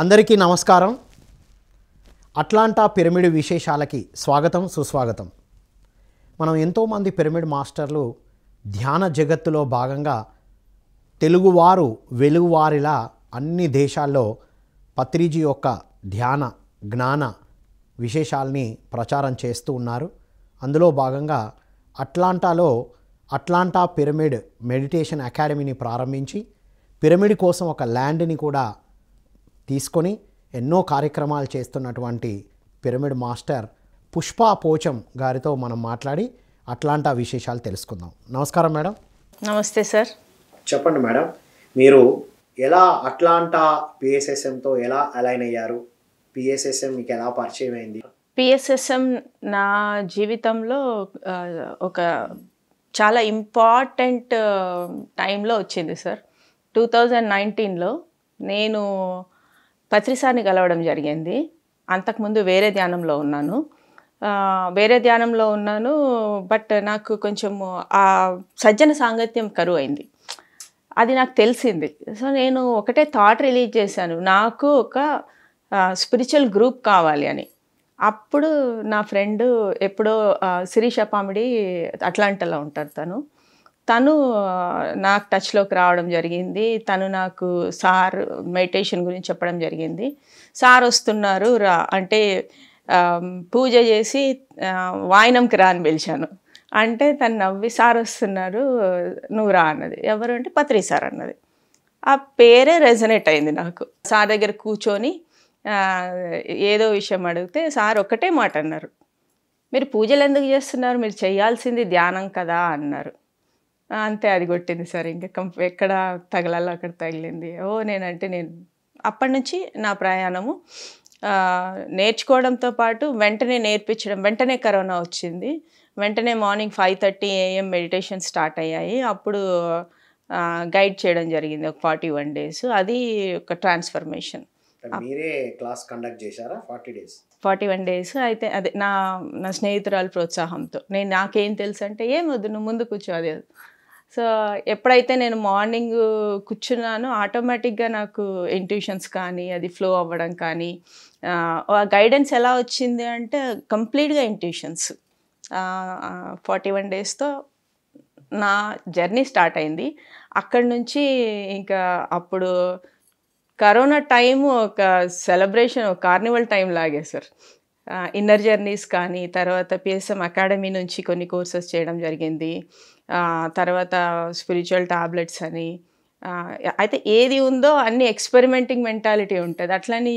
అందరికీ నమస్కారం. Atlanta pyramid విశేషాలకి స్వాగతం సుస్వాగతం. మనం ఎంతోమంది పిరమిడ్ మాస్టర్లు ధ్యాన జగత్తులో భాగంగా తెలుగువారు వెలుగువారిలా అన్ని దేశాల్లో పత్రిజీ యొక్క ధ్యాన జ్ఞాన విశేషాలని ప్రచారం చేస్తూ ఉన్నారు. అందులో భాగంగా అట్లాంటాలో అట్లాంటా పిరమిడ్ మెడిటేషన్ అకాడమీని ప్రారంభించి పిరమిడ్ కోసం ఒక ల్యాండ్ని కూడా తీసుకొని ఎన్నో కార్యక్రమాలు చేస్తున్నటువంటి పిరమిడ్ మాస్టర్ పుష్ప పోచం గారితో మనం మాట్లాడి అట్లాంటా విశేషాలు తెలుసుకుందాం. నమస్కారం మేడం. నమస్తే సార్. చెప్పండి మేడం, మీరు ఎలా అట్లాంటా పిఎస్ఎస్ఎంతో ఎలా అలైన్ అయ్యారు? పిఎస్ఎస్ఎం మీకు ఎలా పరిచయం అయింది? పిఎస్ఎస్ఎం నా జీవితంలో ఒక చాలా ఇంపార్టెంట్ టైంలో వచ్చింది సార్. 2019లో నేను పత్రిసార్ని కలవడం జరిగింది. అంతకుముందు వేరే ధ్యానంలో ఉన్నాను. బట్ నాకు కొంచెము ఆ సజ్జన సాంగత్యం కరువు అయింది. అది నాకు తెలిసింది. సో నేను ఒకటే థాట్ రిలీజ్ చేశాను, నాకు ఒక స్పిరిచువల్ గ్రూప్ కావాలి అని. అప్పుడు నా ఫ్రెండ్ ఎప్పుడో శిరీష పామిడి అట్లాంటాలో ఉంటారు, తను నాకు టచ్లోకి రావడం జరిగింది. తను నాకు సార్ మెడిటేషన్ గురించి చెప్పడం జరిగింది. సార్ వస్తున్నారు రా అంటే పూజ చేసి వాయినంకి రా అని పిలిచాను. అంటే తను నవ్వి సార్ వస్తున్నారు నువ్వు రా అన్నది. ఎవరు అంటే పత్రి సార్ అన్నది. ఆ పేరే రెజనేట్ అయింది నాకు. సార్ దగ్గర కూర్చొని ఏదో విషయం అడిగితే సార్ ఒక్కటే మాట అన్నారు, మీరు పూజలు ఎందుకు చేస్తున్నారు, మీరు చేయాల్సింది ధ్యానం కదా అన్నారు. అంతే, అది కొట్టింది సార్. ఇంకా ఎక్కడ తగలాలో అక్కడ తగిలింది. నేను అప్పటి నుంచి నా ప్రయాణము నేర్చుకోవడంతో పాటు వెంటనే నేర్పించడం. వెంటనే కరోనా వచ్చింది. వెంటనే మార్నింగ్ 5:30 AM మెడిటేషన్ స్టార్ట్ అయ్యాయి. అప్పుడు గైడ్ చేయడం జరిగింది ఒక 41 days. అది ఒక ట్రాన్స్ఫర్మేషన్. మీరే క్లాస్ కండక్ట్ చేశారా 40 days? 41 days. అయితే అదే నా స్నేహితురాలు ప్రోత్సాహంతో నాకేం తెలుసు అంటే ఏం వద్దు నువ్వు ముందు కూర్చో అదే. సో ఎప్పుడైతే నేను మార్నింగ్ కూర్చున్నానో ఆటోమేటిక్గా నాకు ఇంట్యూషన్స్ కానీ అది ఫ్లో అవ్వడం కానీ ఆ గైడెన్స్ ఎలా వచ్చింది అంటే కంప్లీట్గా ఇంట్యూషన్స్. 41 daysతో నా జర్నీ స్టార్ట్ అయింది. అక్కడి నుంచి ఇంకా అప్పుడు కరోనా టైము ఒక సెలబ్రేషన్, ఒక కార్నివల్ టైం లాగే సార్. ఇన్నర్ జర్నీస్ కానీ, తర్వాత పిఎస్ఎం అకాడమీ నుంచి కొన్ని కోర్సెస్ చేయడం జరిగింది. తర్వాత స్పిరిచువల్ టాబ్లెట్స్ అని, అయితే ఏది ఉందో అన్ని ఎక్స్పెరిమెంటింగ్ మెంటాలిటీ ఉంటుంది. అట్లని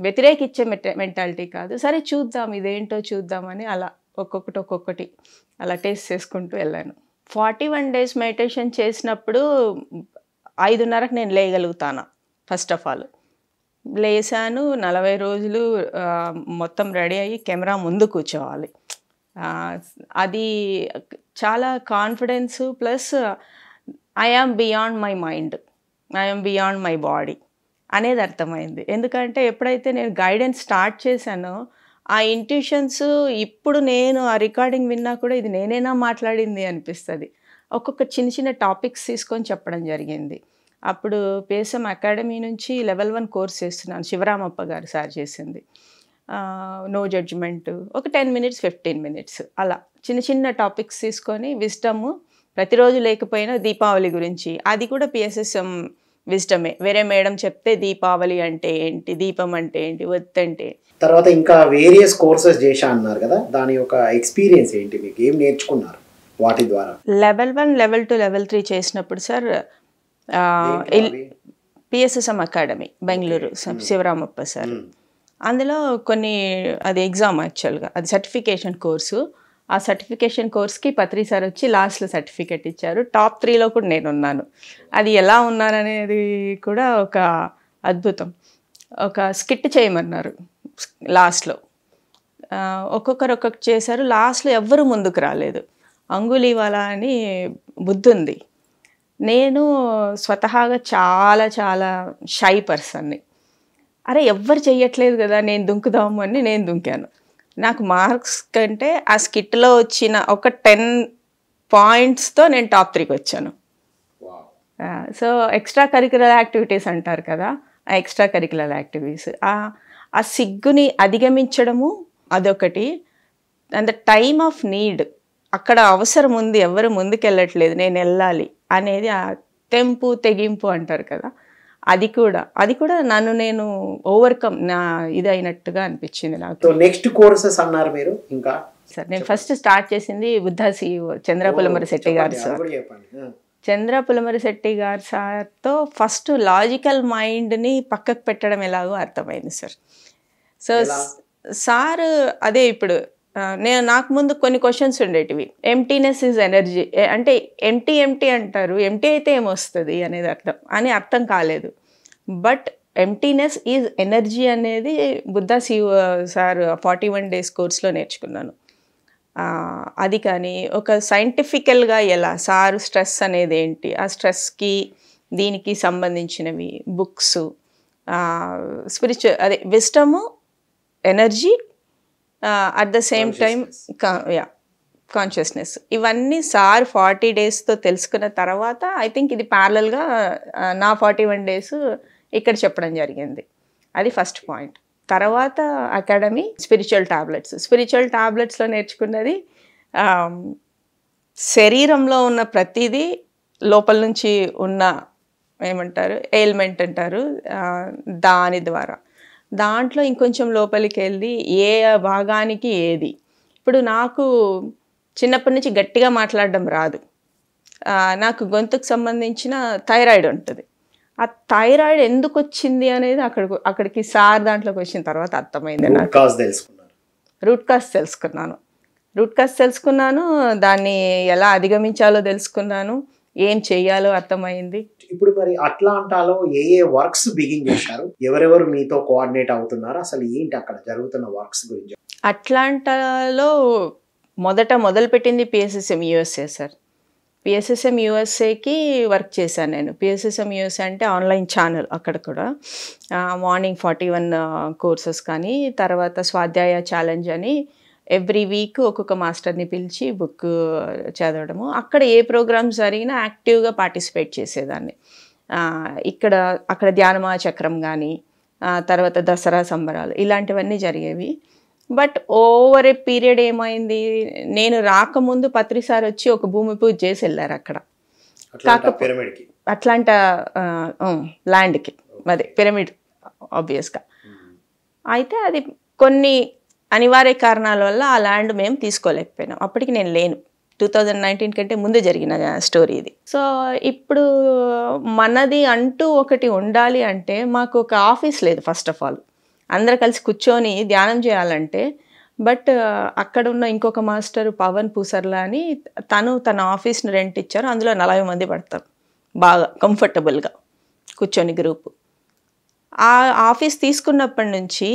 వ్యతిరేకించే మెంటాలిటీ కాదు. సరే చూద్దాం ఇదేంటో చూద్దామని అలా ఒక్కొక్కటి అలా టేస్ట్ చేసుకుంటూ వెళ్ళాను. 41 days మెడిటేషన్ చేసినప్పుడు 5:30కి నేను లేయగలుగుతాను. ఫస్ట్ ఆఫ్ ఆల్ లేసాను. 40 రోజులు మొత్తం రెడీ అయ్యి కెమెరా ముందు కూర్చోవాలి. అది చాలా confidence plus I am beyond my mind, I am beyond my body అనేది అర్థమైంది. ఎందుకంటే ఎప్పుడైతే నేను గైడెన్స్ స్టార్ట్ చేశానో ఆ ఇంట్యూషన్స్ ఇప్పుడు నేను ఆ రికార్డింగ్ విన్నా కూడా ఇది నేనేనా మాట్లాడింది అనిపిస్తుంది. ఒక్కొక్క చిన్న టాపిక్స్ తీసుకొని చెప్పడం జరిగింది. అప్పుడు పిఎస్ఎం అకాడమీ నుంచి level 1 కోర్స్ చేస్తున్నాను. శివరామప్ప గారు సార్ చేసింది. నో జడ్జ్మెంట్, ఒక 10 minutes 15 minutes అలా చిన్న టాపిక్స్ తీసుకొని విజ్డమ్. ప్రతిరోజు లేకపోయినా దీపావళి గురించి, అది కూడా పిఎస్ఎస్ఎం విజ్డమే. వేరే మేడం చెప్తే దీపావళి అంటే ఏంటి, దీపం అంటే ఏంటి, ఒత్తి అంటే. తర్వాత ఇంకా వేరియస్ కోర్సెస్ చేశా అన్నారు కదా, దాని యొక్క ఎక్స్పీరియన్స్ ఏంటి, మీకు ఏం నేర్చుకున్నారు వాటి ద్వారా? level 1, level 2, level 3 చేసినప్పుడు sir PSSM academy Bengaluru Sivaramappa sir. అందులో కొన్ని అది ఎగ్జామ్, యాక్చువల్గా అది సర్టిఫికేషన్ కోర్సు. ఆ సర్టిఫికేషన్ కోర్స్కి పత్రి సార్ వచ్చి లాస్ట్లో సర్టిఫికేట్ ఇచ్చారు. టాప్ 3లో కూడా నేను ఉన్నాను. అది ఎలా ఉన్నాననేది కూడా ఒక అద్భుతం. ఒక స్కిట్ చేయమన్నారు లాస్ట్లో. ఒక్కొక్కరు చేశారు. లాస్ట్లో ఎవ్వరు ముందుకు రాలేదు. అంగుళీవాలా అని బుద్ధి ఉంది. నేను స్వతహాగా చాలా షై పర్సన్ని. అరే ఎవ్వరు చెయ్యట్లేదు కదా, నేను దుంకుదాము అని నేను దుంకాను. నాకు మార్క్స్ కంటే ఆ స్కిట్లో వచ్చిన ఒక 10 pointsతో నేను టాప్ 3కి వచ్చాను. సో ఎక్స్ట్రా కరిక్యులర్ యాక్టివిటీస్ అంటారు కదా, ఎక్స్ట్రా కరికులర్ యాక్టివిటీస్, ఆ సిగ్గుని అధిగమించడము అదొకటి. And the time of need, అక్కడ అవసరం ఉంది, ఎవరు ముందుకెళ్ళట్లేదు, నేను వెళ్ళాలి అనేది ఆ తెంపు తెగింపు అంటారు కదా, అది కూడా నన్ను నేను ఓవర్కమ్ నా ఇది అయినట్టుగా అనిపించింది నాకు. నెక్స్ట్ కోర్సెస్ అన్నారు మీరు ఇంకా? సార్ నేను ఫస్ట్ స్టార్ట్ చేసింది బుద్ధా CEO చంద్రపులమరి శెట్టి గారు సార్. చంద్రపులమరి శెట్టి గారు సార్తో ఫస్ట్ లాజికల్ మైండ్ని పక్కకు పెట్టడం ఎలాగో అర్థమైంది సార్. సో సార్ అదే ఇప్పుడు నాకు ముందు కొన్ని క్వశ్చన్స్ ఉండేటివి. ఎంటీనెస్ ఈజ్ ఎనర్జీ అంటే ఎంటీ అంటారు, ఎంటీ అయితే ఏమొస్తుంది అనేది అర్థం కాలేదు. బట్ ఎంటీనెస్ ఈజ్ ఎనర్జీ అనేది బుద్ధా CEO సార్ 41 days కోర్స్లో నేర్చుకున్నాను. అది కానీ ఒక సైంటిఫికల్గా ఎలా సార్ స్ట్రెస్ అనేది ఏంటి, ఆ స్ట్రెస్కి దీనికి సంబంధించినవి బుక్స్, స్పిరిచువల్ అదే wisdom, energy, at the same time consciousness, ఇవన్నీ సార్ 40 daysతో తెలుసుకున్న తర్వాత ఐ థింక్ ఇది ప్యారలల్గా నా 41 days ఇక్కడ చెప్పడం జరిగింది. అది ఫస్ట్ పాయింట్. తర్వాత అకాడమీ స్పిరిచువల్ టాబ్లెట్స్లో నేర్చుకున్నది శరీరంలో ఉన్న ప్రతిదీ లోపల నుంచి ఉన్న ఏమంటారు ఎయిల్మెంట్ అంటారు, దాని ద్వారా దాంట్లో ఇంకొంచెం లోపలికి వెళ్ళి ఏ భాగానికి ఏది. ఇప్పుడు నాకు చిన్నప్పటి నుంచి గట్టిగా మాట్లాడడం రాదు, నాకు గొంతుకు సంబంధించిన థైరాయిడ్ ఉంటుంది. ఆ థైరాయిడ్ ఎందుకు వచ్చింది అనేది అక్కడికి సార్ దాంట్లోకి వచ్చిన తర్వాత అర్థమైంది. నాకు రూట్ కాజ్ తెలుసుకున్నాను, దాన్ని ఎలా అధిగమించాలో తెలుసుకున్నాను, ఏం చెయ్యాలో అర్థమైంది. ఇప్పుడు మరి అట్లాంటాలో ఏ వర్క్స్ బిగిన్ చేశారు, ఎవరెవరు మీతో కోఆర్డినేట్ అవుతున్నారు, అసలు ఏంటి అక్కడ జరుగుతున్న వర్క్స్ గురించి? అట్లాంటాలో మొదలుపెట్టింది PSSM USA సార్. PSSM USAకి వర్క్ చేశాను నేను. PSSM USA అంటే ఆన్లైన్ ఛానల్. అక్కడ కూడా మార్నింగ్ 41 కోర్సెస్ కానీ, తర్వాత స్వాధ్యాయ ఛాలెంజ్ అని ఎవ్రీ వీక్ ఒక్కొక్క మాస్టర్ని పిలిచి బుక్ చదవడము. అక్కడ ఏ ప్రోగ్రామ్స్ జరిగినా యాక్టివ్గా పార్టిసిపేట్ చేసేదాన్ని. అక్కడ ధ్యానమా చక్రం కానీ, తర్వాత దసరా సంబరాలు ఇలాంటివన్నీ జరిగేవి. బట్ ఓవర్ ఏ పీరియడ్ ఏమైంది, నేను రాకముందు పత్రి సార్ వచ్చి ఒక భూమి పూజ చేసి వెళ్ళారు అక్కడ, అట్లాంటా ల్యాండ్కి, అదే పిరమిడ్ ఆబ్వియస్గా. అయితే అది కొన్ని అనివార్య కారణాల వల్ల ఆ ల్యాండ్ మేము తీసుకోలేకపోయినాం. అప్పటికి నేను లేను, 2019 కంటే ముందు జరిగిన స్టోరీ ఇది. సో ఇప్పుడు మనది అంటూ ఒకటి ఉండాలి అంటే మాకు ఒక ఆఫీస్ లేదు. ఫస్ట్ ఆఫ్ ఆల్ అందరు కలిసి కూర్చొని ధ్యానం చేయాలంటే, బట్ అక్కడ ఉన్న ఇంకొక మాస్టర్ పవన్ పూసర్లా అని తన ఆఫీస్ని రెంట్ ఇచ్చారు. అందులో 40 మంది పడతారు బాగా కంఫర్టబుల్గా కూర్చొని గ్రూపు. ఆ ఆఫీస్ తీసుకున్నప్పటి నుంచి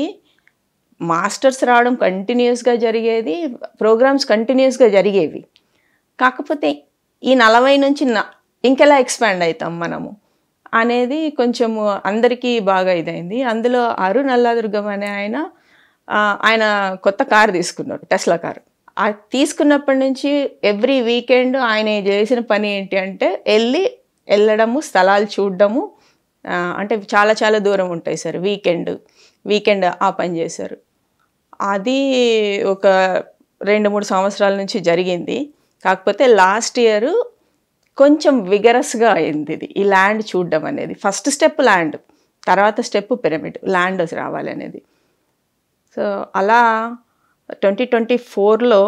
మాస్టర్స్ రావడం కంటిన్యూస్గా జరిగేది, ప్రోగ్రామ్స్ కంటిన్యూస్గా జరిగేవి. కాకపోతే ఈ 40 నుంచి ఇంకెలా ఎక్స్పాండ్ అవుతాం మనము అనేది కొంచెం అందరికీ బాగా ఇదైంది. అందులో అరుణ్ అల్లాదుర్గం అనే ఆయన కొత్త కారు తీసుకున్నారు, టెస్లా కారు. తీసుకున్నప్పటి నుంచి ఎవ్రీ వీకెండ్ ఆయన చేసిన పని ఏంటి అంటే వెళ్ళడము, స్థలాలు చూడడము. అంటే చాలా చాలా దూరం ఉంటాయి సార్. వీకెండ్ ఆ పని చేశారు. అది ఒక 2-3 సంవత్సరాల నుంచి జరిగింది. కాకపోతే లాస్ట్ ఇయర్ కొంచెం విగరస్గా అయింది ఇది, ఈ ల్యాండ్ చూడడం అనేది. ఫస్ట్ స్టెప్ ల్యాండ్, తర్వాత స్టెప్ పిరమిడ్, ల్యాండ్ రావాలి అనేది. సో అలా 2024లో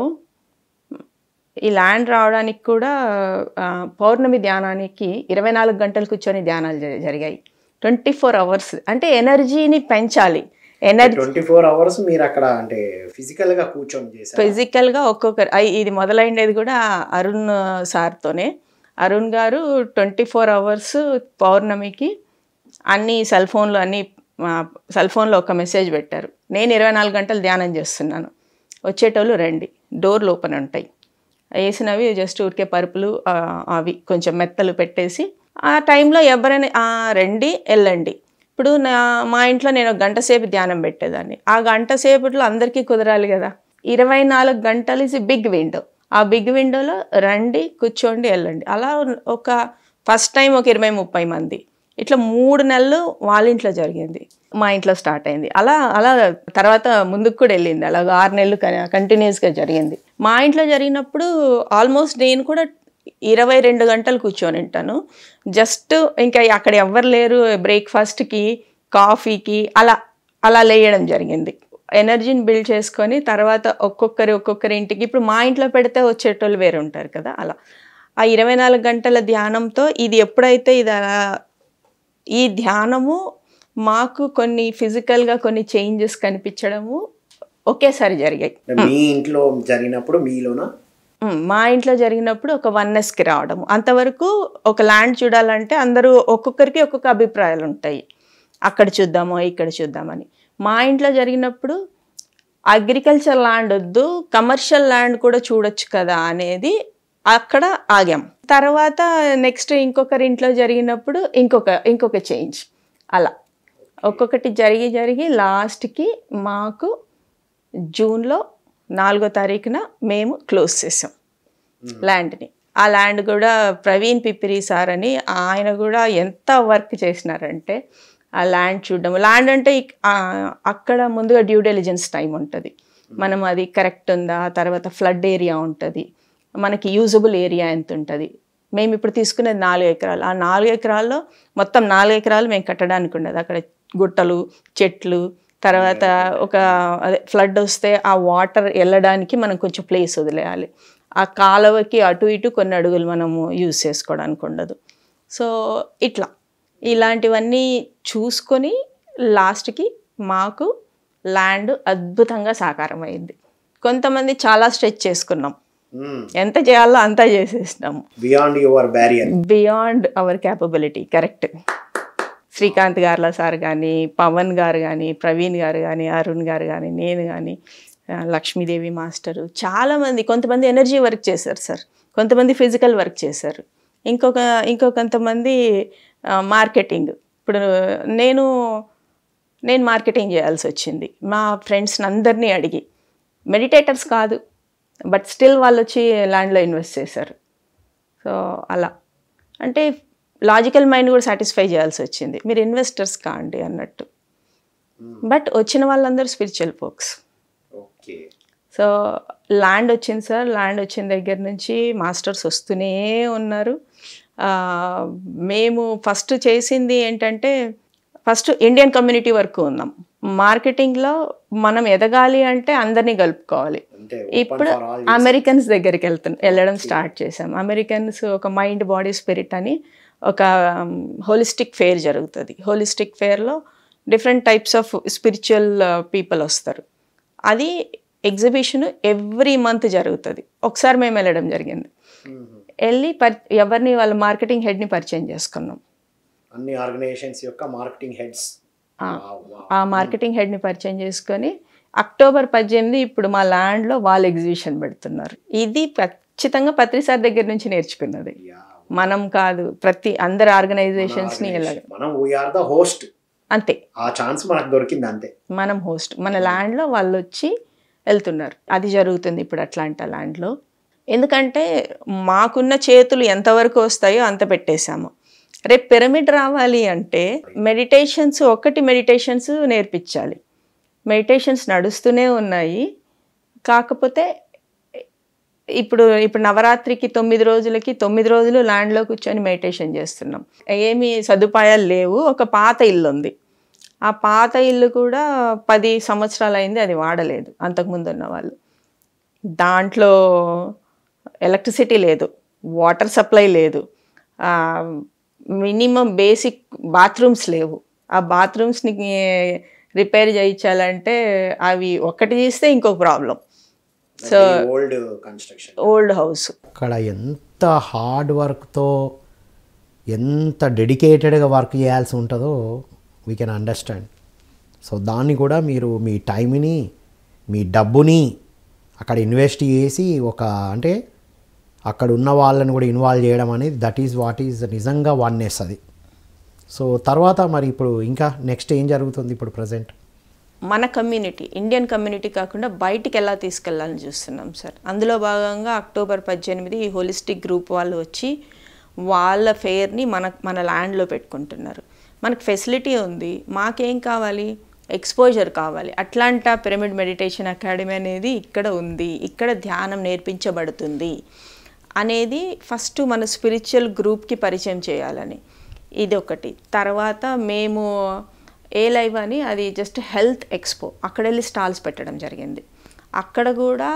ఈ ల్యాండ్ రావడానికి కూడా పౌర్ణమి ధ్యానానికి 24 గంటలు కూర్చొని ధ్యానాలు జరిగాయి. 24 hours అంటే ఎనర్జీని పెంచాలి. 24 hours మీరు అక్కడ అంటే ఫిజికల్గా కూర్చొని చేశారు? ఫిజికల్గా ఒక్కొక్కరు. ఇది మొదలైనది కూడా అరుణ్ సార్తోనే. అరుణ్ గారు 24 hours పౌర్ణమికి అన్ని సెల్ ఫోన్లో ఒక మెసేజ్ పెట్టారు, నేను 24 గంటలు ధ్యానం చేస్తున్నాను, వచ్చేటోళ్ళు రండి, డోర్లు ఓపెన్ ఉంటాయి, వేసినవి జస్ట్ ఊరికే పరుపులు అవి కొంచెం మెత్తలు పెట్టేసి ఆ టైంలో ఎవరైనా రండి వెళ్ళండి. ఇప్పుడు మా ఇంట్లో నేను 1 గంట సేపు ధ్యానం పెట్టేదాన్ని. ఆ 1 గంట సేపట్లో అందరికీ కుదరాలి కదా. 24 గంటలు ఇస్ బిగ్ విండో. ఆ బిగ్ విండోలో రండి, కూర్చోండి, వెళ్ళండి. అలా ఒక ఫస్ట్ టైం ఒక 20-30 మంది, ఇట్లా 3 నెలలు వాళ్ళ ఇంట్లో జరిగింది, మా ఇంట్లో స్టార్ట్ అయింది. అలా అలా తర్వాత ముందుకు కూడా వెళ్ళింది. అలాగ 6 నెలలు కంటిన్యూస్గా జరిగింది. మా ఇంట్లో జరిగినప్పుడు ఆల్మోస్ట్ నేను కూడా 22 గంటలు కూర్చొని ఉంటాను. జస్ట్ ఇంకా అక్కడ ఎవ్వరు లేరు, బ్రేక్ఫాస్ట్కి కాఫీకి అలా అలా లేయడం జరిగింది. ఎనర్జీని బిల్డ్ చేసుకొని తర్వాత ఒక్కొక్కరి ఇంటికి, ఇప్పుడు మా ఇంట్లో పెడితే వచ్చేటోళ్ళు వేరు ఉంటారు కదా, అలా ఆ 24 గంటల ధ్యానంతో ఇది ఎప్పుడైతే ఈ ధ్యానము మాకు కొన్ని ఫిజికల్గా కొన్ని చేంజెస్ కనిపించడము ఒకేసారి జరిగాయి. మీ ఇంట్లో జరిగినప్పుడు మీలోనా? మా ఇంట్లో జరిగినప్పుడు ఒక వన్నెస్కి రావడము. అంతవరకు ఒక ల్యాండ్ చూడాలంటే అందరూ ఒక్కొక్కరికి ఒక్కొక్క అభిప్రాయాలు ఉంటాయి, అక్కడ చూద్దామో ఇక్కడ చూద్దామని. మా ఇంట్లో జరిగినప్పుడు అగ్రికల్చర్ ల్యాండ్ వద్దు, కమర్షియల్ ల్యాండ్ కూడా చూడొచ్చు కదా అనేది అక్కడ ఆగాం. తర్వాత నెక్స్ట్ ఇంకొకరి ఇంట్లో జరిగినప్పుడు ఇంకొక చేంజ్, అలా ఒక్కొక్కటి జరిగి లాస్ట్కి మాకు జూన్లో 4వ తారీఖున మేము క్లోజ్ చేసాం ల్యాండ్ని. ఆ ల్యాండ్ కూడా ప్రవీణ్ పిప్పిరి సార్ అని, ఆయన కూడా ఎంత వర్క్ చేసినారంటే ఆ ల్యాండ్ చూడడం. ల్యాండ్ అంటే అక్కడ ముందుగా డ్యూ డెలిజెన్స్ టైం ఉంటుంది, మనం అది కరెక్ట్ ఉందా, తర్వాత ఫ్లడ్ ఏరియా ఉంటుంది, మనకి యూజబుల్ ఏరియా ఎంత ఉంటుంది. మేము ఇప్పుడు తీసుకునేది 4 ఎకరాలు. ఆ 4 ఎకరాల్లో మొత్తం 4 ఎకరాలు మేము కట్టడానికి ఉండదు. అక్కడ గుట్టలు, చెట్లు, తర్వాత అదే ఫ్లడ్ వస్తే ఆ వాటర్ వెళ్ళడానికి మనం కొంచెం ప్లేస్ వదిలేయాలి. ఆ కాలువకి అటు ఇటు కొన్ని అడుగులు మనము యూజ్ చేసుకోవడానికి ఉండదు. సో ఇలాంటివన్నీ చూసుకొని లాస్ట్కి మాకు ల్యాండ్ అద్భుతంగా సాకారం అయింది. కొంతమంది చాలా స్ట్రెచ్ చేసుకున్నాం, ఎంత చేయాలో అంతా చేసేసినాము, beyond our capability. Correct. Srikanth గారుల సార్ కానీ, పవన్ గారు కానీ, ప్రవీణ్ గారు కానీ, అరుణ్ గారు కానీ, నేను కానీ, లక్ష్మీదేవి మాస్టరు, చాలామంది, కొంతమంది ఎనర్జీ వర్క్ చేశారు సార్, కొంతమంది ఫిజికల్ వర్క్ చేశారు, ఇంకొంతమంది మార్కెటింగ్. ఇప్పుడు నేను మార్కెటింగ్ చేయాల్సి వచ్చింది మా ఫ్రెండ్స్ని అందరినీ అడిగి. మెడిటేటర్స్ కాదు, బట్ స్టిల్ వాళ్ళు వచ్చి ల్యాండ్లో ఇన్వెస్ట్ చేశారు. సో అలా అంటే లాజికల్ మైండ్ కూడా సాటిస్ఫై చేయాల్సి వచ్చింది, మీరు ఇన్వెస్టర్స్ కాండి అన్నట్టు. బట్ వచ్చిన వాళ్ళందరూ స్పిరిచువల్ ఫోక్స్. సో ల్యాండ్ వచ్చింది సార్, ల్యాండ్ వచ్చిన దగ్గర నుంచి మాస్టర్స్ వస్తూనే ఉన్నారు. మేము ఫస్ట్ చేసింది ఏంటంటే, ఫస్ట్ ఇండియన్ కమ్యూనిటీ వరకు ఉన్నాం. మార్కెటింగ్లో మనం ఎదగాలి అంటే అందరినీ కలుపుకోవాలి. ఇప్పుడు అమెరికన్స్ దగ్గరికి వెళ్ళడం స్టార్ట్ చేసాం. అమెరికన్స్ ఒక మైండ్ బాడీ స్పిరిట్ అని ఒక హోలిస్టిక్ ఫేర్ జరుగుతుంది. హోలిస్టిక్ ఫేర్లో different types of spiritual people వస్తారు. అది ఎగ్జిబిషన్ ఎవ్రీ మంత్ జరుగుతుంది. ఒకసారి మేము వెళ్ళడం జరిగింది. వెళ్ళి ఎవరిని వాళ్ళ మార్కెటింగ్ హెడ్ని పరిచయం చేసుకున్నాం. అన్ని ఆర్గనైజేషన్స్ యొక్క మార్కెటింగ్ హెడ్స్, ఆ మార్కెటింగ్ హెడ్ని పరిచయం చేసుకొని అక్టోబర్ 18 ఇప్పుడు మా ల్యాండ్లో వాళ్ళు ఎగ్జిబిషన్ పెడుతున్నారు. ఇది ఖచ్చితంగా పత్రి సార్ దగ్గర నుంచి నేర్చుకున్నది, మనం కాదు. అందరు ఆర్గనైజేషన్స్ని హోస్ట్ అంతే, ఆ ఛాన్స్ మనకు దొరికింది అంతే. మనం హోస్ట్, మన ల్యాండ్లో వాళ్ళు వచ్చి వెళ్తున్నారు. అది జరుగుతుంది ఇప్పుడు అట్లాంటా ల్యాండ్లో. ఎందుకంటే మాకున్న చేతులు ఎంతవరకు వస్తాయో అంత పెట్టేశాము. రేపు పిరమిడ్ రావాలి అంటే మెడిటేషన్స్ నేర్పించాలి. మెడిటేషన్స్ నడుస్తూనే ఉన్నాయి. కాకపోతే ఇప్పుడు నవరాత్రికి 9 రోజులకి 9 రోజులు ల్యాండ్లో కూర్చొని మెడిటేషన్ చేస్తున్నాం. ఏమీ సదుపాయాలు లేవు. ఒక పాత ఇల్లు ఉంది, ఆ పాత ఇల్లు కూడా 10 సంవత్సరాలు అయింది, అది వాడలేదు అంతకుముందు ఉన్న వాళ్ళు. దాంట్లో ఎలక్ట్రిసిటీ లేదు, వాటర్ సప్లై లేదు, మినిమం బేసిక్ బాత్రూమ్స్ లేవు. ఆ బాత్రూమ్స్ని రిపేర్ చేయించాలంటే అవి ఒకటి తీస్తే ఇంకొక ప్రాబ్లం. So old house. అక్కడ ఎంత హార్డ్ వర్క్తో ఎంత డెడికేటెడ్గా వర్క్ చేయాల్సి ఉంటుందో వీ కెన్ అండర్స్టాండ్. సో దాన్ని కూడా మీరు మీ టైంని, మీ డబ్బుని అక్కడ ఇన్వెస్ట్ చేసి అంటే అక్కడ ఉన్న వాళ్ళని కూడా ఇన్వాల్వ్ చేయడం అనేది దట్ ఈజ్ వాట్ ఈజ్ నిజంగా వన్నెస్ అది. సో తర్వాత మరి ఇప్పుడు ఇంకా నెక్స్ట్ ఏం జరుగుతుంది ఇప్పుడు ప్రజెంట్? మన కమ్యూనిటీ, ఇండియన్ కమ్యూనిటీ కాకుండా బయటికి ఎలా తీసుకెళ్ళాలని చూస్తున్నాం సార్. అందులో భాగంగా అక్టోబర్ 18 ఈ హోలిస్టిక్ గ్రూప్ వాళ్ళు వచ్చి వాళ్ళ ఫేర్ని మన ల్యాండ్లో పెట్టుకుంటున్నారు. మనకు ఫెసిలిటీ ఉంది, మాకేం కావాలి, ఎక్స్పోజర్ కావాలి. అట్లాంటా పిరమిడ్ మెడిటేషన్ అకాడమీ అనేది ఇక్కడ ఉంది, ఇక్కడ ధ్యానం నేర్పించబడుతుంది అనేది ఫస్ట్ మన స్పిరిచువల్ గ్రూప్కి పరిచయం చేయాలని ఇది ఒకటి. తర్వాత మేము ఏ లైవ్ అని అది జస్ట్ హెల్త్ ఎక్స్పో, అక్కడ వెళ్ళి స్టాల్స్ పెట్టడం జరిగింది. అక్కడ కూడా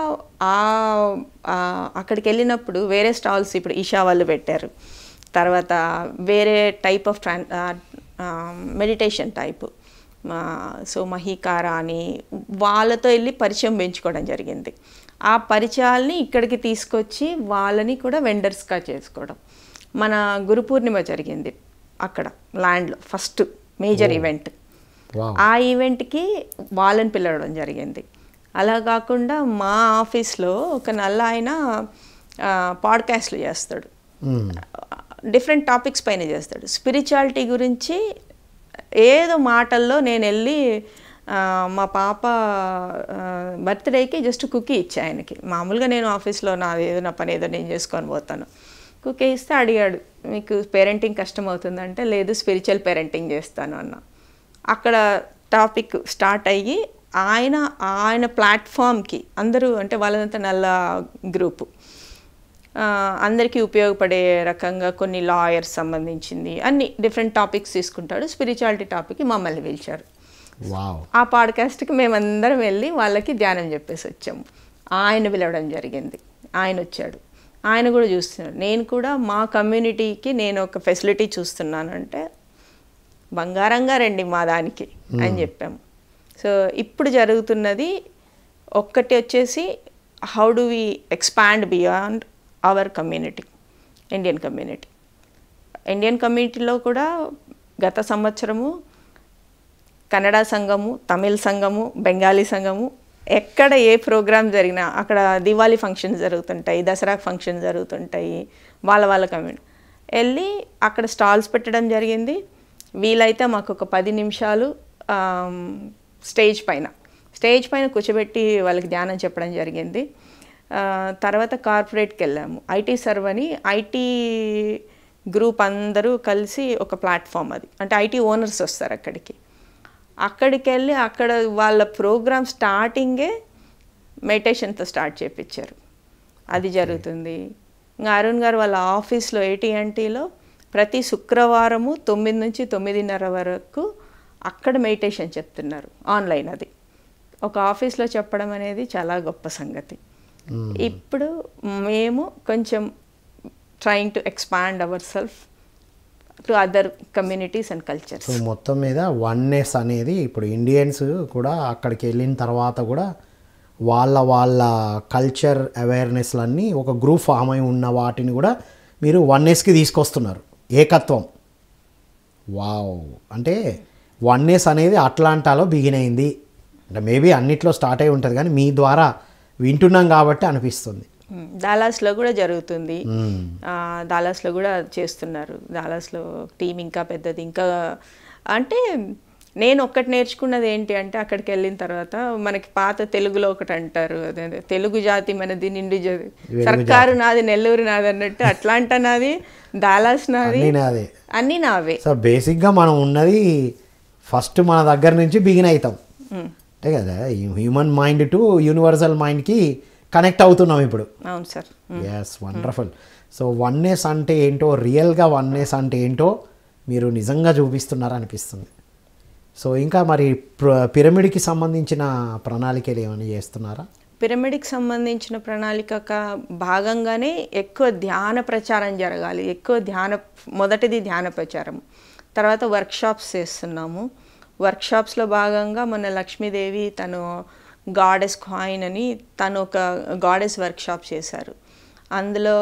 అక్కడికి వెళ్ళినప్పుడు వేరే స్టాల్స్ ఇప్పుడు ఈషా వాళ్ళు పెట్టారు, తర్వాత వేరే type of meditation type, so Mahikari అని వాళ్ళతో వెళ్ళి పరిచయం పెంచుకోవడం జరిగింది. ఆ పరిచయాల్ని ఇక్కడికి తీసుకొచ్చి వాళ్ళని కూడా వెండర్స్గా చేసుకోవడం. మన గురు పూర్ణిమ జరిగింది అక్కడ ల్యాండ్లో, ఫస్ట్ మేజర్ ఈవెంట్. ఆ ఈవెంట్కి వాళ్ళని పిలవడం జరిగింది. అలా కాకుండా మా ఆఫీస్లో ఒక నల్ల ఆయన పాడ్కాస్ట్లు చేస్తాడు, డిఫరెంట్ టాపిక్స్ పైన చేస్తాడు. స్పిరిచువాలిటీ గురించి ఏదో మాటల్లో నేను వెళ్ళి మా పాప బర్త్డేకి జస్ట్ కుకీ ఇచ్చా ఆయనకి. మామూలుగా నేను ఆఫీస్లో నా పని ఏదో నేను చేసుకొని పోతాను. కుకీ ఇస్తే అడిగాడు, మీకు పేరెంటింగ్ కష్టం అవుతుందంటే లేదు స్పిరిచువల్ పేరెంటింగ్ చేస్తాను అన్న. అక్కడ టాపిక్ స్టార్ట్ అయ్యి ఆయన ప్లాట్ఫామ్కి అందరూ, అంటే వాళ్ళంతా నల్ల గ్రూపు, అందరికీ ఉపయోగపడే రకంగా కొన్ని లాయర్స్ సంబంధించింది అన్ని డిఫరెంట్ టాపిక్స్ తీసుకుంటాడు. స్పిరిచువాలిటీ టాపిక్కి మమ్మల్ని పిలిచారు. ఆ పాడ్కాస్ట్కి మేమందరం వెళ్ళి వాళ్ళకి ధ్యానం చెప్పేసి వచ్చాము. ఆయన పిలవడం జరిగింది, ఆయన వచ్చాడు, ఆయన కూడా చూస్తున్నాడు. నేను కూడా మా కమ్యూనిటీకి నేను ఒక ఫెసిలిటీ చూస్తున్నానంటే బంగారంగా రండి మా దానికి అని చెప్పాము. సో ఇప్పుడు జరుగుతున్నది ఒక్కటి వచ్చేసి how do we expand beyond our community, Indian కమ్యూనిటీలో కూడా గత సంవత్సరము కన్నడ సంఘము, తమిళ్ సంఘము, బెంగాలీ సంఘము, ఎక్కడ ఏ ప్రోగ్రామ్ జరిగినా అక్కడ దివాళీ ఫంక్షన్స్ జరుగుతుంటాయి, దసరా ఫంక్షన్స్ జరుగుతుంటాయి, వాళ్ళ కమ్యూనిటీ వెళ్ళి అక్కడ స్టాల్స్ పెట్టడం జరిగింది. వీలైతే మాకు ఒక 10 నిమిషాలు స్టేజ్ పైన కూర్చోబెట్టి వాళ్ళకి ధ్యానం చెప్పడం జరిగింది. తర్వాత కార్పొరేట్కి వెళ్ళాము. ఐటీ సర్వ్ అని ఐటీ గ్రూప్ అందరూ కలిసి ఒక ప్లాట్ఫామ్, అది అంటే ఐటీ ఓనర్స్ వస్తారు అక్కడికి వెళ్ళి అక్కడ వాళ్ళ ప్రోగ్రామ్ స్టార్టింగే మెడిటేషన్తో స్టార్ట్ చేయించారు. అది జరుగుతుంది. ఇంకా అరుణ్ గారు వాళ్ళ ఆఫీస్లో AT&Tలో ప్రతి శుక్రవారము 9 నుంచి 9:30 వరకు అక్కడ మెడిటేషన్ చెప్తున్నారు ఆన్లైన్. అది ఒక ఆఫీస్లో చెప్పడం అనేది చాలా గొప్ప సంగతి. ఇప్పుడు మేము కొంచెం trying to expand our self to other communities and cultures. So మొత్తం మీద వన్నెస్ అనేది ఇప్పుడు ఇండియన్స్ కూడా అక్కడికి వెళ్ళిన తర్వాత కూడా వాళ్ళ కల్చర్ అవేర్నెస్లన్నీ ఒక గ్రూప్ ఫామ్ అయి ఉన్న వాటిని కూడా మీరు వన్నెస్కి తీసుకొస్తున్నారు, ఏకత్వం. వావ్, అంటే వన్నెస్ అనేది అట్లాంటాలో బిగిన్ అయింది. అంటే మేబీ అన్నిట్లో స్టార్ట్ అయి ఉంటుంది కానీ మీ ద్వారా వింటున్నాం కాబట్టి అనిపిస్తుంది. దాలాస్లో కూడా జరుగుతుంది, దాలాస్లో కూడా చేస్తున్నారు. దాలాస్లో టీం ఇంకా పెద్దది. ఇంకా అంటే నేను ఒక్కటి నేర్చుకున్నది ఏంటి అంటే అక్కడికి వెళ్ళిన తర్వాత మనకి పాత తెలుగులో ఒకటి అంటారు, అదే తెలుగు జాతి మనది, నిండు జాతి, సర్కారు నాది, నెల్లూరు నాది అన్నట్టు అట్లాంటి నాది, దాలాస్ నాది, అన్నీ నావే. సో బేసిక్గా మనం ఉన్నది ఫస్ట్ మన దగ్గర నుంచి బిగిన్ అవుతాం అంతే కదా. హ్యూమన్ మైండ్ టు యూనివర్సల్ మైండ్కి కనెక్ట్ అవుతున్నాం ఇప్పుడు. అవును sir. Yes, wonderful. So oneness అంటే ఏంటో, రియల్గా వన్నెస్ అంటే ఏంటో మీరు నిజంగా చూపిస్తున్నారు అనిపిస్తుంది. సో ఇంకా మరి పిరమిడ్కి సంబంధించిన ప్రణాళికలు ఏమైనా చేస్తున్నారా? పిరమిడ్కి సంబంధించిన ప్రణాళిక భాగంగానే ఎక్కువ ధ్యాన ప్రచారం జరగాలి. మొదటిది ధ్యాన ప్రచారం, తర్వాత వర్క్షాప్స్ చేస్తున్నాము. వర్క్షాప్స్లో భాగంగా మొన్న లక్ష్మీదేవి తను గాడెస్ కాయిన్ అని తను ఒక గాడెస్ వర్క్షాప్ చేశారు. అందులో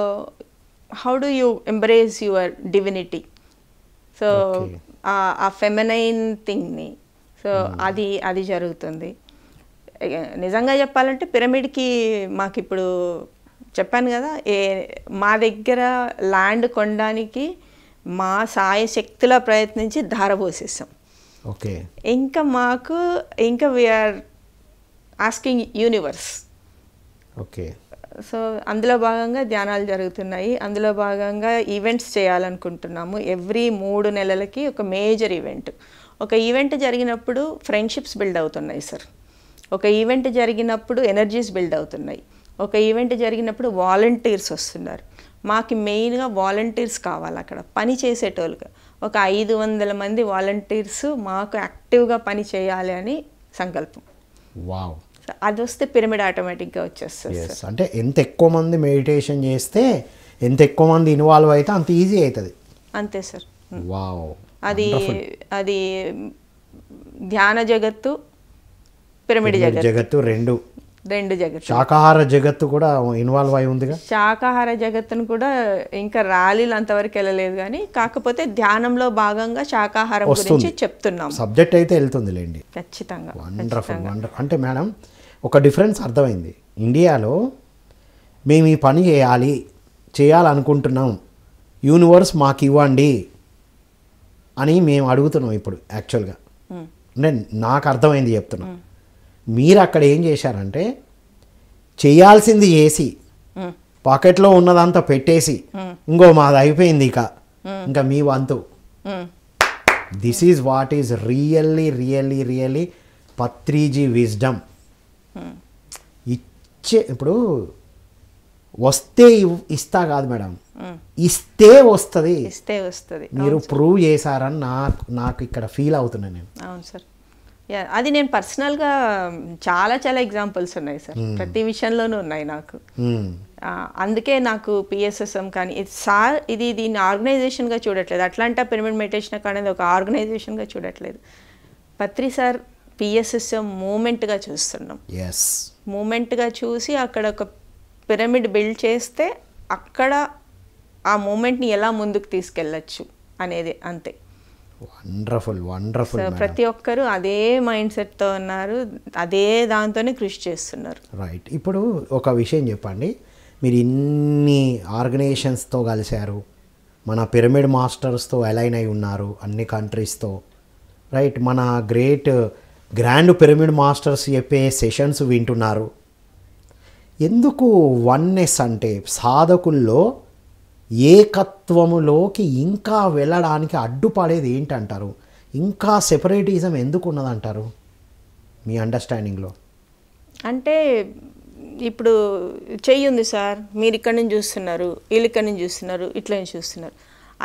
how do you embrace your divinity, so ఆ ఫెమినైన్ థింగ్ని, సో అది జరుగుతుంది. నిజంగా చెప్పాలంటే పిరమిడ్కి మాకు ఇప్పుడు చెప్పాను కదా, మా దగ్గర ల్యాండ్ కొనడానికి మా సాయశక్తులా ప్రయత్నించి ధారపోసేసాం. ఓకే, ఇంకా we are asking universe, okay, so అందులో భాగంగా ధ్యానాలు జరుగుతున్నాయి. అందులో భాగంగా ఈవెంట్స్ చేయాలనుకుంటున్నాము. ఎవ్రీ 3 నెలలకి ఒక మేజర్ ఈవెంట్. ఒక ఈవెంట్ జరిగినప్పుడు ఫ్రెండ్షిప్స్ బిల్డ్ అవుతున్నాయి సార్. ఒక ఈవెంట్ జరిగినప్పుడు ఎనర్జీస్ బిల్డ్ అవుతున్నాయి. ఒక ఈవెంట్ జరిగినప్పుడు వాలంటీర్స్ వస్తున్నారు. మాకు మెయిన్గా వాలంటీర్స్ కావాలి. అక్కడ పని చేసేటోళ్ళుగా ఒక 500 మంది వాలంటీర్స్ మాకు యాక్టివ్గా పని చేయాలి అని సంకల్పం. వావ్, అది వస్తే పిరమిడ్ ఆటోమేటిక్గా వచ్చేస్తుంది. ఎస్, అంటే ఎంత ఎక్కువ మంది మెడిటేషన్ చేస్తే, ఎంత ఎక్కువ మంది ఇన్వాల్వ్ అయితే అంత ఈజీ అవుతుంది. అంతే సార్. వావ్, అది ధ్యాన జగత్తు, పిరమిడ్ జగత్తు రెండు జగత్తు. శాకాహార జగత్తు కూడా ఇన్వాల్వ్ అయి ఉందిగా. శాకాహార జగత్తును కూడా ఇంకా ర్యాలీలు అంతవరకు వెళ్ళలేదు, కానీ కాకపోతే ధ్యానంలో భాగంగా శాకాహారం గురించి చెప్తున్నాం. సబ్జెక్ట్ అయితే వెళ్తుంది లేండి. ఖచ్చితంగా. వండర్ఫుల్. అంటే మేడం ఒక డిఫరెన్స్ అర్థమైంది. ఇండియాలో మేము ఈ పని చేయాలనుకుంటున్నాం, యూనివర్స్ మాకు ఇవ్వండి అని మేము అడుగుతున్నాం ఇప్పుడు. యాక్చువల్గా అంటే నాకు అర్థమైంది చెప్తున్నాం. మీరు అక్కడ ఏం చేశారంటే చేయాల్సింది చేసి పాకెట్లో ఉన్నదంతా పెట్టేసి ఇంకో మాది అయిపోయింది ఇంకా మీ వంతు. This is what is really really really Patriji wisdom. ఇప్పుడు వస్తే ఇస్తా కాదు మేడం, ఇస్తే వస్తుంది. మీరు ప్రూవ్ చేశారని నాకు ఇక్కడ ఫీల్ అవుతున్నాను నేను. అవును సార్. అది నేను పర్సనల్గా చాలా ఎగ్జాంపుల్స్ ఉన్నాయి సార్. ప్రతి విషయంలోనూ ఉన్నాయి నాకు. అందుకే నాకు పిఎస్ఎస్ఎం కానీ సార్ దీన్ని ఆర్గనైజేషన్గా చూడట్లేదు. అట్లాంటా పిరమిడ్ మెడిటేషన్ అనేది ఒక ఆర్గనైజేషన్గా చూడట్లేదు. పత్రి సార్ పిఎస్ఎస్ఎం మూమెంట్గా చూస్తున్నాం. మూమెంట్గా చూసి అక్కడ ఒక పిరమిడ్ బిల్డ్ చేస్తే అక్కడ ఆ మూమెంట్ని ఎలా ముందుకు తీసుకెళ్ళచ్చు అనేది, అంతే. Wonderful wonderful. ప్రతి ఒక్కరూ అదే మైండ్ సెట్తో ఉన్నారు, అదే దాంతోనే కృషి చేస్తున్నారు. రైట్. ఇప్పుడు ఒక విషయం చెప్పండి, మీరు ఇన్ని ఆర్గనైజేషన్స్తో కలిశారు, మన పిరమిడ్ మాస్టర్స్తో అలైన్ అయి ఉన్నారు అన్ని కంట్రీస్తో, రైట్. మన గ్రాండ్ పిరమిడ్ మాస్టర్స్ చెప్పే సెషన్స్ వింటున్నారు. ఎందుకు వన్నెస్ అంటే సాధకుల్లో ఏకత్వములోకి ఇంకా వెళ్ళడానికి అడ్డుపడేది ఏంటంటారు? ఇంకా సెపరేటిజం ఎందుకు ఉన్నదంటారు మీ అండర్స్టాండింగ్లో? అంటే ఇప్పుడు చెయ్యి ఉంది సార్, మీరు ఇక్కడి నుంచి చూస్తున్నారు, వీళ్ళు ఇక్కడి నుంచి చూస్తున్నారు, ఇట్లా నుంచి చూస్తున్నారు.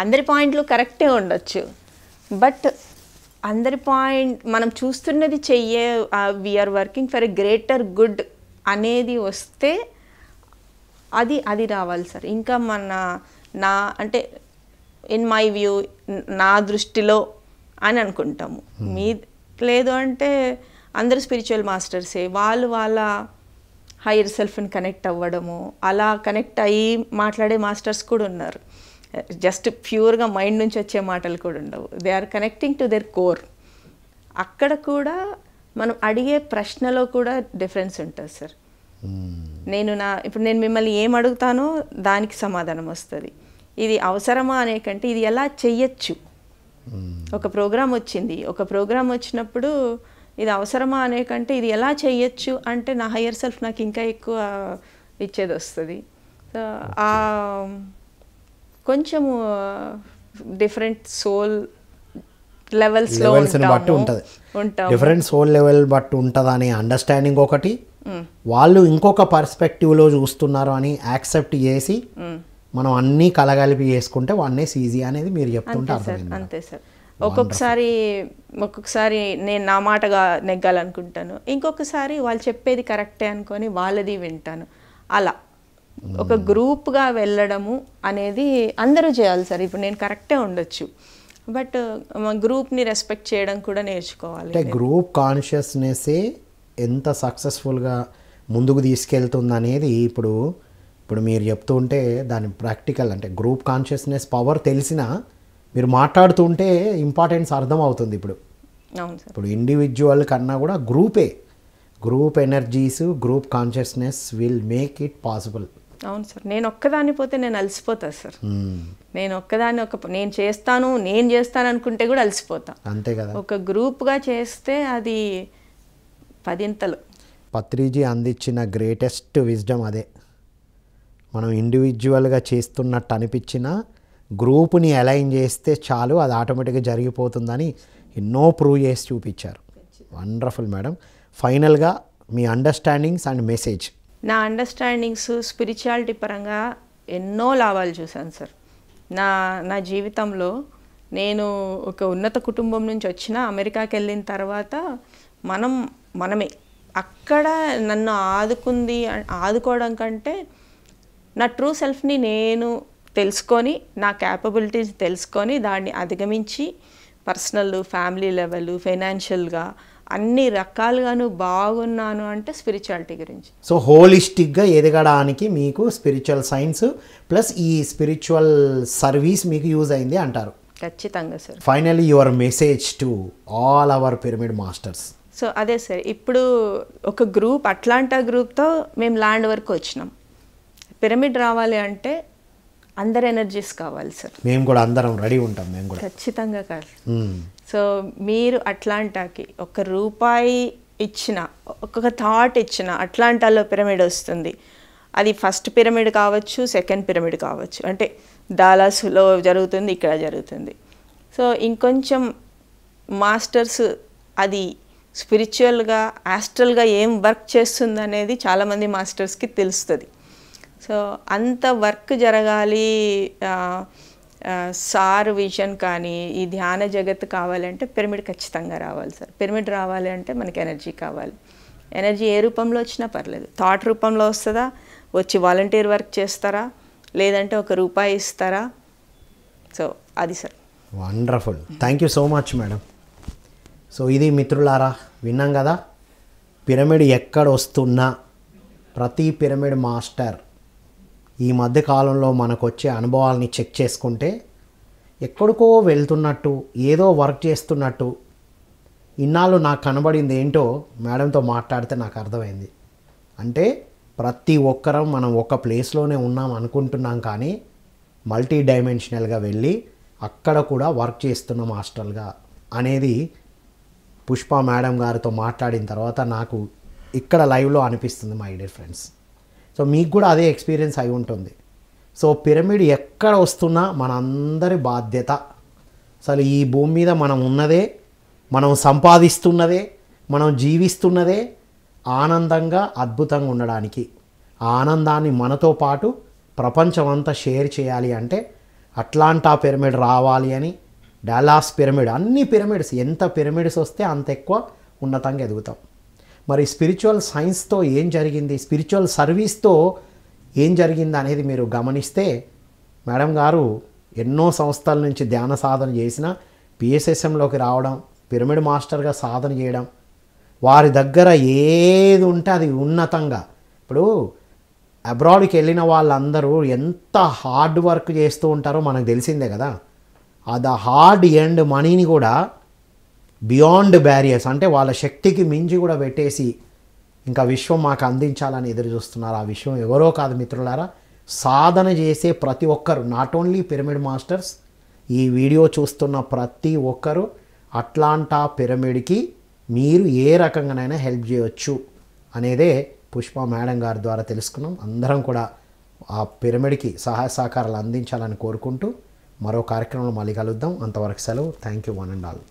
అందరి పాయింట్లు కరెక్టే ఉండొచ్చు, బట్ అందరి పాయింట్ మనం చూస్తున్నది చెయ్యే we are working for a greater good అనేది వస్తే అది రావాలి సార్. ఇంకా నా అంటే ఇన్ మై వ్యూ, నా దృష్టిలో అని అనుకుంటాము. మీ లేదు అంటే అందరూ స్పిరిచువల్ మాస్టర్సే, వాళ్ళ హైయర్ సెల్ఫ్ని కనెక్ట్ అవ్వడము, అలా కనెక్ట్ అయ్యి మాట్లాడే మాస్టర్స్ కూడా ఉన్నారు. జస్ట్ ప్యూర్గా మైండ్ నుంచి వచ్చే మాటలు కూడా ఉండవు. They are connecting to their core. అక్కడ కూడా మనం అడిగే ప్రశ్నలో కూడా డిఫరెన్స్ ఉంటుంది సార్. ఇప్పుడు నేను మిమ్మల్ని ఏం అడుగుతానో దానికి సమాధానం వస్తుంది. ఇది అవసరమా అనే కంటే ఇది ఎలా చెయ్యొచ్చు. ఒక ప్రోగ్రామ్ వచ్చినప్పుడు ఇది అవసరమా అనే కంటే ఇది ఎలా చెయ్యొచ్చు అంటే నా హయ్యర్ సెల్ఫ్ నాకు ఇంకా ఎక్కువ ఇచ్చేది వస్తుంది. సో కొంచెము డిఫరెంట్ సోల్ లెవెల్స్లో బట్టి ఉంటుంది, డిఫరెంట్ సోల్ లెవెల్ బట్టి ఉంటుంది అనే అండర్స్టాండింగ్ ఒకటి, వాళ్ళు ఇంకొక పర్స్పెక్టివ్లో చూస్తున్నారు అని యాక్సెప్ట్ చేసి మనం అన్నీ కలగలిపి చేసుకుంటే వన్నెస్ ఈజీ అనేది మీరు చెప్తుంటే అర్థమైంది. అంతే సార్. ఒక్కొక్కసారి నేను నా మాటగా నెగ్గాలనుకుంటాను, ఇంకొకసారి వాళ్ళు చెప్పేది కరెక్టే అనుకొని వాళ్ళది వింటాను. అలా ఒక గ్రూప్గా వెళ్ళడము అనేది అందరూ చేయాలి సార్. ఇప్పుడు నేను కరెక్టే ఉండొచ్చు, బట్ గ్రూప్ని రెస్పెక్ట్ చేయడం కూడా నేర్చుకోవాలి. అంటే గ్రూప్ కాన్షియస్నెస్సే ఎంత సక్సెస్ఫుల్గా ముందుకు తీసుకెళ్తుంది అనేది ఇప్పుడు మీరు చెప్తుంటే దాని ప్రాక్టికల్ అంటే గ్రూప్ కాన్షియస్నెస్ పవర్ తెలిసినా మీరు మాట్లాడుతుంటే ఇంపార్టెన్స్ అర్థం అవుతుంది. ఇప్పుడు ఇండివిజువల్ కన్నా కూడా group energies, group consciousness will make it possible. అవును సార్. నేను ఒక్కదాన్ని పోతే నేను అలసిపోతా సార్. నేను చేస్తాను అనుకుంటే కూడా అలసిపోతా. అంతే కదా. ఒక గ్రూప్గా చేస్తే అది 10 ఇంతలు. పత్రిజీ అందించిన గ్రేటెస్ట్ విజ్డమ్ అదే. మనం ఇండివిజువల్గా చేస్తున్నట్టు అనిపించిన గ్రూప్ని అలైన్ చేస్తే చాలు, అది ఆటోమేటిక్గా జరిగిపోతుందని ఎన్నో ప్రూవ్ చేసి చూపించారు. Wonderful madam. ఫైనల్గా మీ అండర్స్టాండింగ్స్ అండ్ మెసేజ్. నా అండర్స్టాండింగ్స్ స్పిరిచువాలిటీ పరంగా ఎన్నో లాభాలు చూశాను సార్. నా జీవితంలో నేను ఒక ఉన్నత కుటుంబం నుంచి వచ్చిన అమెరికాకి వెళ్ళిన తర్వాత మనమే అక్కడ నన్ను ఆదుకోవడం కంటే నా ట్రూ సెల్ఫ్ని నేను తెలుసుకొని, నా క్యాపబిలిటీస్ తెలుసుకొని దాన్ని అధిగమించి పర్సనల్, ఫ్యామిలీ లెవెల్, ఫైనాన్షియల్గా అన్ని రకాలుగాను బాగున్నాను అంటే స్పిరిచువాలిటీ గురించి. సో హోలిస్టిక్గా ఎదగడానికి మీకు స్పిరిచువల్ సైన్స్ ప్లస్ ఈ స్పిరిచువల్ సర్వీస్ మీకు యూజ్ అయింది అంటారు. ఖచ్చితంగా sir. Finally your message to all our pyramid masters. So అదే సార్, ఇప్పుడు ఒక గ్రూప్, అట్లాంటా గ్రూప్తో మేము ల్యాండ్ వరకు వచ్చినాం. పిరమిడ్ రావాలి అంటే అందరు ఎనర్జీస్ కావాలి సార్. మేము కూడా అందరం రెడీ ఉంటాం. మేము కూడా ఖచ్చితంగా కాదు. సో మీరు అట్లాంటాకి ₹1 ఇచ్చిన, ఒక్కొక్క థాట్ ఇచ్చిన అట్లాంటాలో పిరమిడ్ వస్తుంది. అది ఫస్ట్ పిరమిడ్ కావచ్చు, సెకండ్ పిరమిడ్ కావచ్చు, అంటే డాలస్లో జరుగుతుంది, ఇక్కడ జరుగుతుంది. సో ఇంకొంచెం మాస్టర్స్ అది స్పిరిచువల్గా, ఆస్ట్రల్గా ఏం వర్క్ చేస్తుంది అనేది చాలామంది మాస్టర్స్కి తెలుస్తుంది. సో అంత వర్క్ జరగాలి, సార్ విజన్ కానీ ఈ ధ్యాన జగత్తు కావాలంటే పిరమిడ్ ఖచ్చితంగా రావాలి సార్. పిరమిడ్ రావాలి అంటే మనకి ఎనర్జీ కావాలి. ఎనర్జీ ఏ రూపంలో వచ్చినా పర్లేదు. థాట్ రూపంలో వస్తుందా, వచ్చి వాలంటీర్ వర్క్ చేస్తారా, లేదంటే ₹1 ఇస్తారా? సో అది sir. Wonderful. Thank you so much madam. So ఇది మిత్రులారా, విన్నాం కదా, పిరమిడ్ ఎక్కడ వస్తున్నా ప్రతి పిరమిడ్ మాస్టర్ ఈ మధ్య కాలంలో మనకు వచ్చే అనుభవాలని చెక్ చేసుకుంటే ఎక్కడికో వెళ్తున్నట్టు, ఏదో వర్క్ చేస్తున్నట్టు. ఇన్నాళ్ళు నాకు కనబడింది ఏంటో మేడంతో మాట్లాడితే నాకు అర్థమైంది. అంటే ప్రతి ఒక్కరం మనం ఒక ప్లేస్లోనే ఉన్నాం అనుకుంటున్నాం, కానీ మల్టీ డైమెన్షనల్గా వెళ్ళి అక్కడ కూడా వర్క్ చేస్తున్నాం హాస్టల్గా అనేది పుష్ప మేడం గారితో మాట్లాడిన తర్వాత నాకు ఇక్కడ లైవ్లో అనిపిస్తుంది మై డియర్ ఫ్రెండ్స్. సో మీకు కూడా అదే ఎక్స్పీరియన్స్ అయి ఉంటుంది. సో పిరమిడ్ ఎక్కడ వస్తున్నా మనందరి బాధ్యత. అసలు ఈ భూమి మీద మనం ఉన్నదే, మనం సంపాదిస్తున్నదే, మనం జీవిస్తున్నదే ఆనందంగా, అద్భుతంగా ఉండడానికి. ఆ ఆనందాన్ని మనతో పాటు ప్రపంచం అంతా షేర్ చేయాలి అంటే అట్లాంటా పిరమిడ్ రావాలి అని, డాలాస్ పిరమిడ్, అన్ని పిరమిడ్స్, ఎంత పిరమిడ్స్ వస్తే అంత ఎక్కువ ఉన్నతంగా ఎదుగుతాం. మరి స్పిరిచువల్ సైన్స్తో ఏం జరిగింది, స్పిరిచువల్ సర్వీస్తో ఏం జరిగింది అనేది మీరు గమనిస్తే, మేడం గారు ఎన్నో సంవత్సరాల నుంచి ధ్యాన సాధన చేసిన పిఎస్ఎస్ఎంలోకి రావడం, పిరమిడ్ మాస్టర్గా సాధన చేయడం, వారి దగ్గర ఏది ఉంటే అది ఉన్నతంగా. ఇప్పుడు అబ్రాడ్కి వెళ్ళిన వాళ్ళందరూ ఎంత హార్డ్ వర్క్ చేస్తూ ఉంటారో మనకు తెలిసిందే కదా. అది హార్డ్ ఎండ్ మనీని కూడా బియాండ్ బ్యారియర్స్, అంటే వాళ్ళ శక్తికి మించి కూడా పెట్టేసి ఇంకా విశ్వం మాకు అందించాలని ఎదురు చూస్తున్నారు. ఆ విశ్వం ఎవరో కాదు మిత్రులారా, సాధన చేసే ప్రతి ఒక్కరు, నాట్ ఓన్లీ పిరమిడ్ మాస్టర్స్, ఈ వీడియో చూస్తున్న ప్రతి ఒక్కరు అట్లాంటా పిరమిడ్కి మీరు ఏ రకంగానైనా హెల్ప్ చేయవచ్చు అనేదే పుష్ప మేడం గారి ద్వారా తెలుసుకున్నాం. అందరం కూడా ఆ పిరమిడ్కి సహాయ సహకారాలు అందించాలని కోరుకుంటూ మరో కార్యక్రమంలో మళ్ళీ కలుద్దాం. అంతవరకు సెలవు. Thank you one and all.